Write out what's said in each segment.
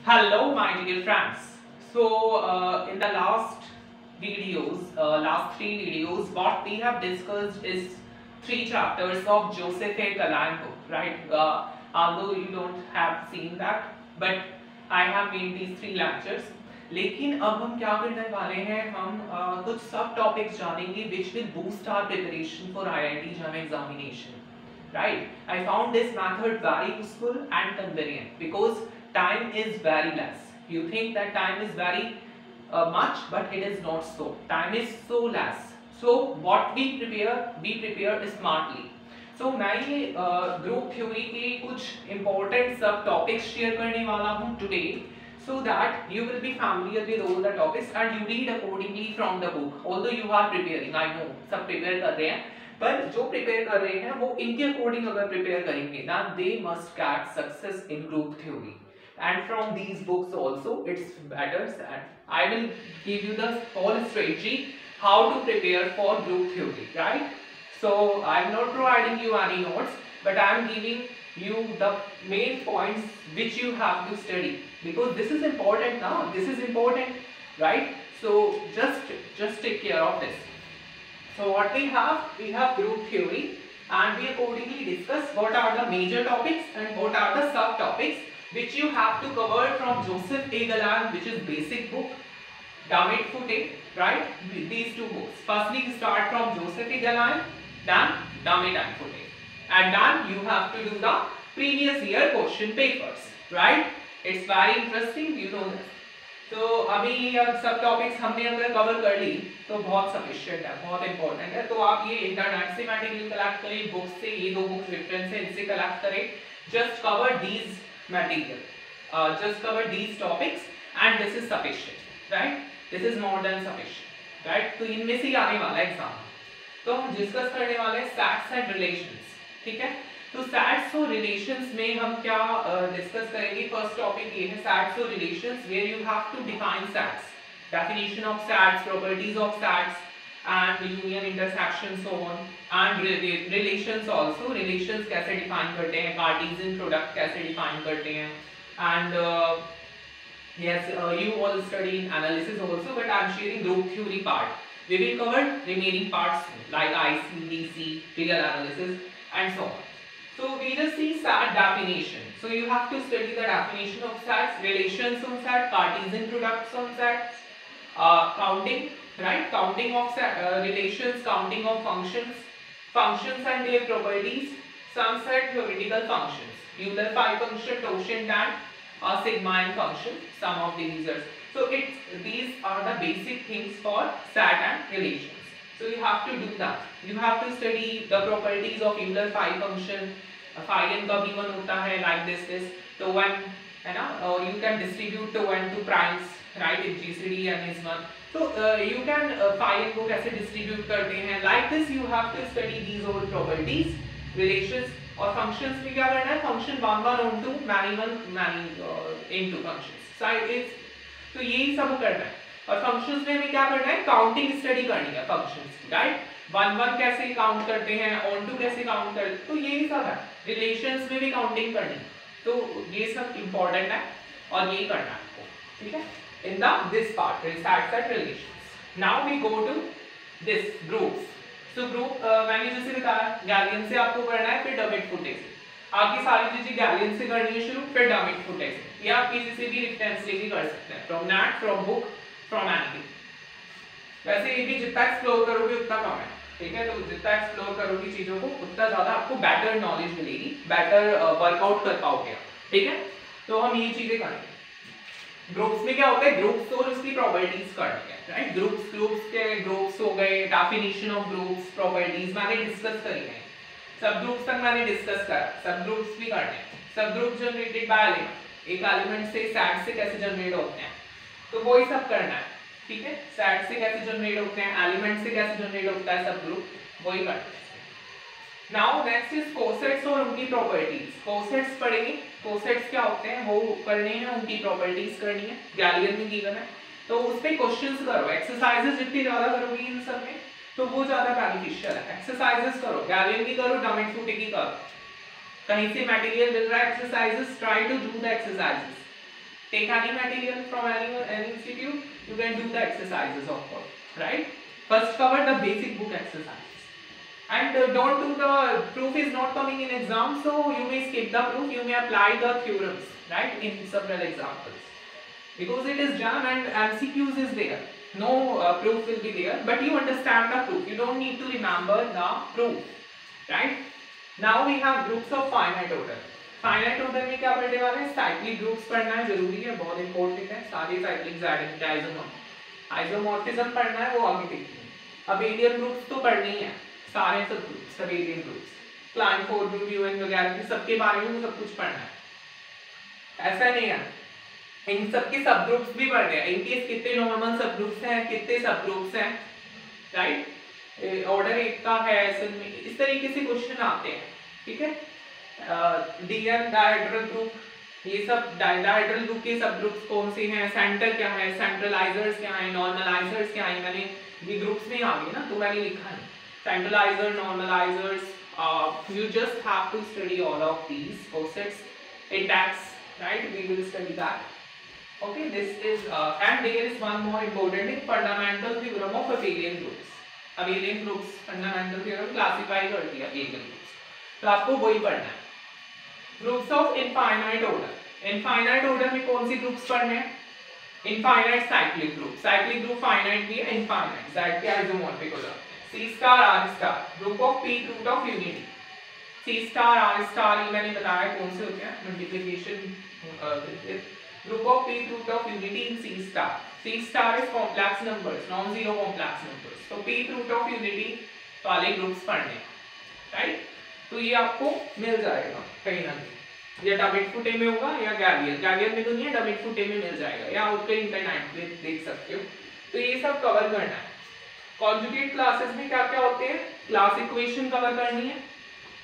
Hello, my dear friends. In the last three videos, what we have discussed is three chapters of Joseph A. Kalan book, right? Although you don't have seen that, but I have made these three lectures. लेकिन अब हम क्या करने वाले हैं हम कुछ सब टॉपिक्स जानेंगे which will boost our preparation for IIT JAM examination. Right? I found this method very useful and convenient because time is very less. You think that time is very much, but it is not so. Time is so less. So what we prepare smartly. So मैं ये group theory के कुछ important सब topics share करने वाला हूँ today, so that you will be familiar with all the topics and you read accordingly from the book. Although you are preparing, I know सब prepare कर रहे हैं, पर जो प्रिपेयर कर रहे हैं वो इनके अकॉर्डिंग अगर प्रिपेयर करेंगे ना, they must get success in group theory and from these books also it's better and I will give you the whole strategy how to prepare for group theory, right? So I am not providing you any notes, but I am giving you the main points which you have to study because this is important now, this is important, right? So just take care of this. So what we have group theory and we accordingly discuss what are the major topics and what are the subtopics which you have to cover from Joseph A. Kalan, which is basic book, Damit Foote, right? These two books. Firstly start from Joseph A. Kalan, then Damit and Foote, and then you have to do the previous year question papers, right? It's very interesting, you know this. तो अभी सब topics हमने अगर cover कर ली तो बहुत sufficient है, बहुत इंपॉर्टेंट है. तो आप ये इंटरनेट से मटेरियल कलेक्ट करें, बुक्स से, ये दो बुक्स रेफरेंस है, इनसे कलेक्ट करें. Just cover these material, just cover these topics and this is sufficient, right? This is more than sufficient, right? तो इनमें से आने वाला है एग्जाम. तो हम डिस्कस करने वाले हैं सैट्स एंड रिलेशंस, ठीक है? तो सैट्स और रिलेशंस में हम क्या डिस्कस करेंगे? फर्स्ट टॉपिक ये है सैट्स और relations, where you have to define sets, definition of sets, properties of sets and union, intersection, so on, and relations also. Relations कैसे डिफाइन करते हैं, कार्टेशियन प्रोडक्ट कैसे डिफाइन करते हैं, and yes, you all study in analysis also, but I am sharing group theory part. We will cover remaining parts like IC, DC, real analysis and so on. So we just see SAT definition. So you have to study the definition of SATs, relations on SAT, Cartesian products on SAT, counting, right? Counting of relations, counting of functions, functions and their properties, some SAT theoretical functions, Euler phi function, tangent and sigma and function, sum of divisors. So these are the basic things for SAT and relations. So you have to do that. You have to study the properties of Euler phi function. Phi n का b1 होता है like this. तो 1 है ना, you can distribute to 1 to primes, right? If GCD n is 1, so you can phi n को कैसे distribute करते हैं like this. You have to study these all properties, relations. और functions में क्या करना है? Function 1 onto many into functions. Side is तो यही सब करना है. और functions में हमें क्या करना है? Counting study करनी है functions की, right? 1 कैसे काउंट करते हैं, on to कैसे काउंट करते हैं, तो यही सब है. रिलेशंस में भी काउंटिंग करनी है, तो ये सब इंपॉर्टेंट है और यही करना है आपको, ठीक है? In the this part sets and relations. Now we go to this groups. So group मैंने जैसे बताया गैलियन से आपको करना है, फिर डमिट फुटे से. आपकी सारी चीजें गैलियन से करनी है शुरू, फिर डमिट फुटे से, या आप किसी से भी रेफरेंस लेके कर सकते हैं, from net, from book, from anything. वैसे ये भी जितना एक्सप्लोर करोगे उतना कम है, ठीक है? तो जितना एक्सप्लोर करोगी चीजों को उतना ज्यादा आपको बेटर नॉलेज मिलेगी, बेटर वर्कआउट कर पाओगे, ठीक है? तो हम ये चीजें करेंगे. ग्रुप्स में क्या होता है? ग्रुप्स और उसकी प्रॉपर्टीज करनी है, राइट? ग्रुप्स के ग्रुप्स हो गए, डेफिनेशन ऑफ ग्रुप्स, प्रॉपर्टीज मैंने डिस्कस करी है. सब ग्रुप्स तक मैंने डिस्कस करा, सब ग्रुप्स भी करने हैं. सब ग्रुप जनरेटेड बाय एलिमेंट, एक एलिमेंट से सैट से कैसे जनरेट होते हैं, तो वही सब करना है, ठीक है? सैट से कैसे जनरेट होते हैं, एलिमेंट से कैसे जनरेट होता है सब ग्रुप, वही करना है. नाउ नेक्स्ट इज कोसेट्स और उनकी प्रॉपर्टीज. कोसेट्स पढ़ेंगे, कोसेट्स क्या होते हैं वो करने हैं, उनकी प्रॉपर्टीज करनी है, गैलियन में गिवन है. तो उस पे क्वेश्चंस करो, एक्सरसाइजेस जितनी ज्यादा करोगे इन सब में तो वो ज्यादा बेनिफिशियल है. एक्सरसाइजेस करो, गैलियन की करो, डमिट फुटे की करो, कहीं से मटेरियल मिल रहा है exercises, try to do the exercises. take any material from any institute, you can do the exercises of course, right? First cover the basic book exercises, and don't do the proof is not coming in exam, so you may skip the proof, you may apply the theorems, right, in several examples, because it is jam and MCQs is there, no proof will be there, but you understand the proof, you don't need to remember the proof, right? Now we have groups of finite order. Finite order में क्या पढ़ने वाले हैं? Cyclic groups पढ़ना है, जरूरी है, बहुत इंपॉर्टेंट है, सारे साइक्लिक आइसोमॉर्फिज्म पढ़ना है, वो आगे देखते हैं। अबेलियन ग्रुप्स तो पढ़ने ही है, सारे सब groups, abelian groups, Klein four group, UN वगैरह के सबके बारे में सब कुछ पढ़ना है, ऐसा नहीं है। इन सबके सब ग्रुप्स भी पढ़ने हैं, इनके कितने नॉर्मल सब ग्रुप्स हैं, कितने सब ग्रुप्स हैं, राइट, ऑर्डर एक का है, इस तरीके से क्वेश्चन आते हैं, ठीक है। डीएन डायहेड्रल ग्रुप, ये सब डायहेड्रल ग्रुप के सब ग्रुप्स कौन से हैं, सेंटर क्या है, सेंट्रलाइजर्स क्या है, नॉर्मलाइजर्स क्या है, मैंने ये ग्रुप्स में आ गए ना, तो मैंने लिखा है सेंट्रलाइजर, नॉर्मलाइजर्स, you just have to study all of these concepts in tax, right? We will study that. Okay, this is and there is one more important thing, fundamental theorem of abelian groups. abelian groups fundamental theorem classify करती है abelian groups, तो आपको वही पढ़ना है। Groups of infinite order, infinite order में कौन सी ग्रुप्स पढ़ने हैं? Infinite cyclic group, cyclic group finite भी है, इनफाइनाइट जेड के आइसोमॉर्फिक हो जाते हैं। C star R star, group of P root of unity, C star R star, ये मैंने बताया कौन से होते हैं, multiplication, group of P root of unity in C star, C star is complex numbers, non zero complex numbers, तो P root of unity वाले groups पढ़ने, राइट? तो ये आपको मिल जाएगा कहीं ना कहीं, या डबिट फुटे में होगा या गैलियर में तो नहीं है, डबिट फुटे में मिल जाएगा, या आपके इंटरनेट पे देख सकते हो। तो ये सब कवर करना है। कॉन्जुगेट क्लासेस में क्या क्या होते हैं? क्लास इक्वेशन कवर करनी है,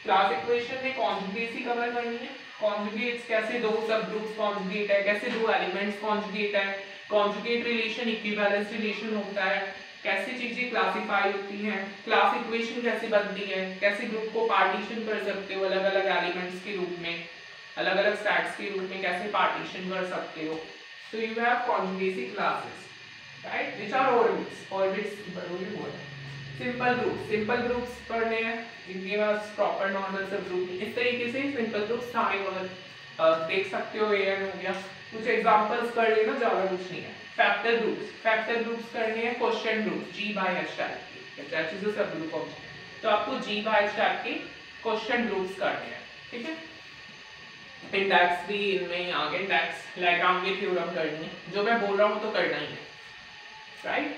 क्लास इक्वेशन में कॉन्जुगेसी कवर करनी है, कॉन्जुगेट्स कैसे दो सब ग्रुप्स कॉन्जुगेट है, कैसे दो एलिमेंट्स कॉन्जुगेट है, कॉन्जुगेट रिलेशन इक्विवेलेंस रिलेशन होता है, कैसे चीजें क्लासिफाई होती हैं, क्लास इक्वेशन कैसे बनती है, कैसे ग्रुप को पार्टीशन कर सकते हो अलग अलग एलिमेंट्स के रूप में, अलग अलग सेट्स के रूप में कैसे पार्टीशन कर सकते हो। So you have conjugacy classes, right? Which are orbits. Orbits simple groups पढ़ने हैं, जिनके पास proper normal सब group, इस तरीके से simple groups सारे वगैरह देख सकते हो। ये हो गया, कुछ examples कर लेना, ज़्यादा कुछ नहीं है। Factor groups करने हैं, quotient groups G by H type के, H is a subgroup of G, तो आपको G by H type के quotient groups करने हैं, ठीक है। इंडेक्स भी इनमें आगे, इंडेक्स लैग्रांज थ्योरम करनी है, जो मैं बोल रहा हूँ तो करना ही है, राइट।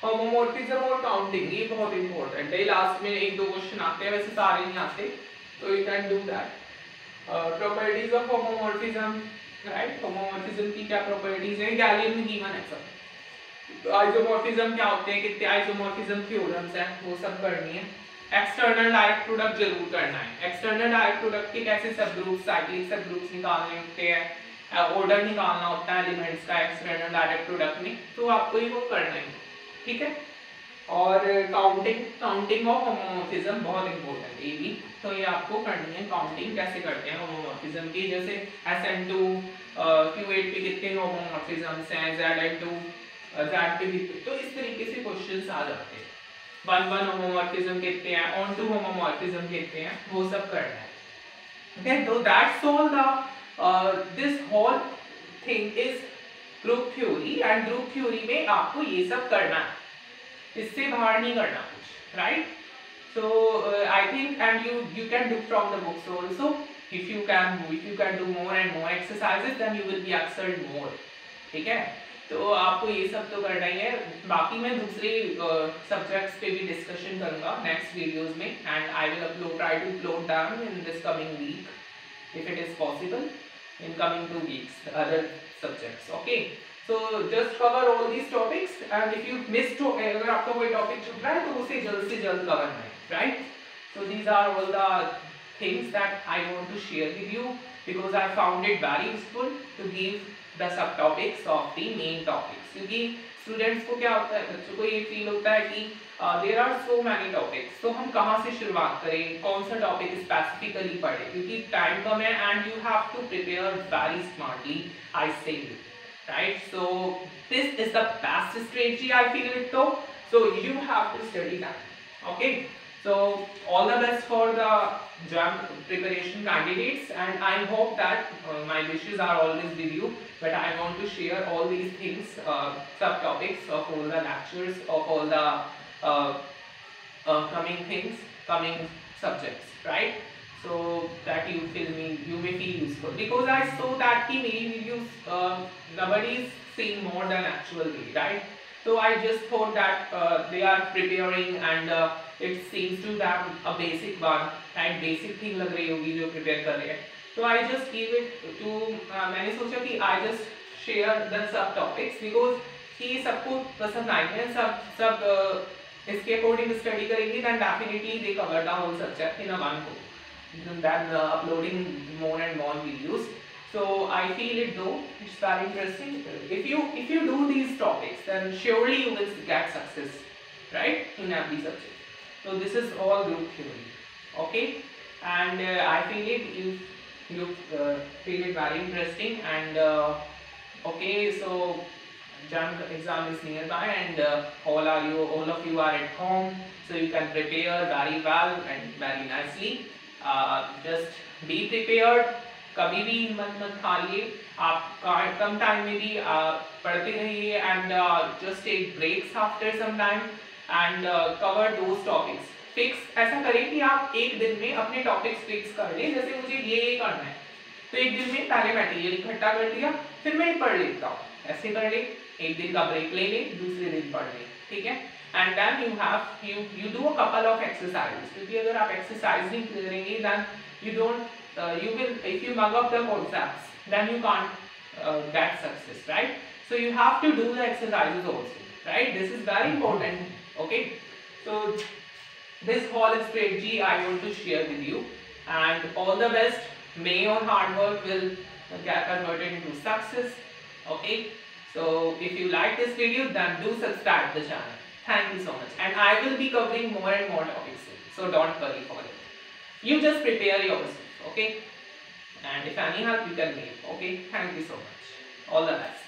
होमोमॉर्फिज्म और काउंटिंग, ये बहुत इंपॉर्टेंट है, लास्ट में एक दो क्वेश्चन आते हैं, वैसे सारे नहीं आते, तो you can do that. Properties of homomorphism, right, homomorphism की क्या प्रॉपर्टीज है, गैलियन में गिवन है सब। आइसोमॉर्फिज्म क्या होते हैं, कितने आइसोमॉर्फिज्म थ्योरम्स हैं, वो सब करनी है। एक्सटर्नल डायरेक्ट प्रोडक्ट जरूर करना है, एक्सटर्नल डायरेक्ट प्रोडक्ट के कैसे सब ग्रुप्स, साइक्लिक सब ग्रुप्स निकालने होते हैं, ऑर्डर निकालना होता है एलिमेंट्स का एक्सटर्नल डायरेक्ट प्रोडक्ट में, तो आपको ये वो करना है, ठीक है। और काउंटिंग ऑफ होमोमॉर्फिज्म बहुत इंपॉर्टेंट है ये भी, तो ये आपको करनी है, काउंटिंग कैसे करते हैं होमोमॉर्फिज्म की, जैसे SN2 Q8 पे कितने होमोमॉर्फिज्म्स हैं, ZN2 Z पे भी, तो इस तरीके से क्वेश्चंस आ जाते हैं। 1 होमोमॉर्फिज्म कितने हैं, ऑन-टू होमोमॉर्फिज्म कितने हैं, वो सब करना है। Okay, so that's all the this whole thing is group theory, and group theory में आपको ये सब करना है, इससे बाहर नहीं करना कुछ, right? So I think and you can do from the books also, if you can do more and more exercises, then you will be excelled more, ठीक है। तो आपको ये सब तो करना ही है, बाकी मैं दूसरे सब्जेक्ट्स पे भी डिस्कशन करूंगा नेक्स्ट वीडियोस में, and I will try to upload them in this coming week if it is possible, in coming 2 weeks other subjects, okay. So just cover all these topics, and if you missed, अगर आपका कोई topic छूट रहा है तो उसे जल्द से जल्द कवर करें, right. So these are all the things that I want to share with you, because I found it very useful to give the subtopics of the main topics, क्योंकि स्टूडेंट्स को क्या होता है, बच्चों को ये फील होता है कि there are so many topics, तो हम कहाँ से शुरुआत करें, कौन सा टॉपिक स्पेसिफिकली पढ़े, क्योंकि टाइम कम है, and you have to prepare very smartly, I say you, right? So this is the best strategy, I feel it though. So you have to study that. Okay. So all the best for the jump preparation candidates, and I hope that my wishes are always with you. But I want to share all these things, subtopics of all the lectures, of all the coming things, coming subjects, right? So that you may feel useful, because I saw that the many videos, nobody is seeing more than actual way, right? So I just thought that they are preparing, and it seems to them a basic one, right? Basic thing लग रही होगी जो prepare कर रहे हैं. So I just give it to मैंने सोचा कि I just share the sub topics, because कि सबको पसंद आएंगे, सब इसके अकॉर्डिंग स्टडी करेंगे, then definitely they cover the whole subject in a one go, than uploading more and more videos. So I feel it though, it's very interesting. If you do these topics, then surely you will get success, right, in every subject. So this is all group theory, okay? And I feel it, you feel it very interesting, and okay, so JAM exam is nearby, and all of you are at home, so you can prepare very well and very nicely. Just be prepared. कभी भी हिम्मत मत हारिए, आप कम time में भी पढ़ते रहिए, and just take breaks after some time, and cover those topics. Fix ऐसा करें कि आप एक दिन में अपने टॉपिक्स फिक्स कर लें. जैसे मुझे ये करना है, तो एक दिन में पहले मटेरियल इकट्ठा कर लिया, फिर मैं पढ़ लेता हूँ. ऐसे कर ले, एक दिन का ब्रेक ले ले, दूसरे दिन पढ़ ले, ठीक है? And then you do a couple of exercises, क्योंकि अगर आप एक्सरसाइज नहीं करेंगे, then you don't you will, if you mug up the concepts, then you can't get success, right? So you have to do the exercises also, right? This is very important, okay? So this whole strategy I want to share with you, and all the best. May your hard work will get converted into success, okay? So if you like this video, then do subscribe the channel. Thank you so much, and I will be covering more and more topics soon, so don't worry for it. You just prepare yourself, okay? And if any help, you can make, okay? Thank you so much. All the best.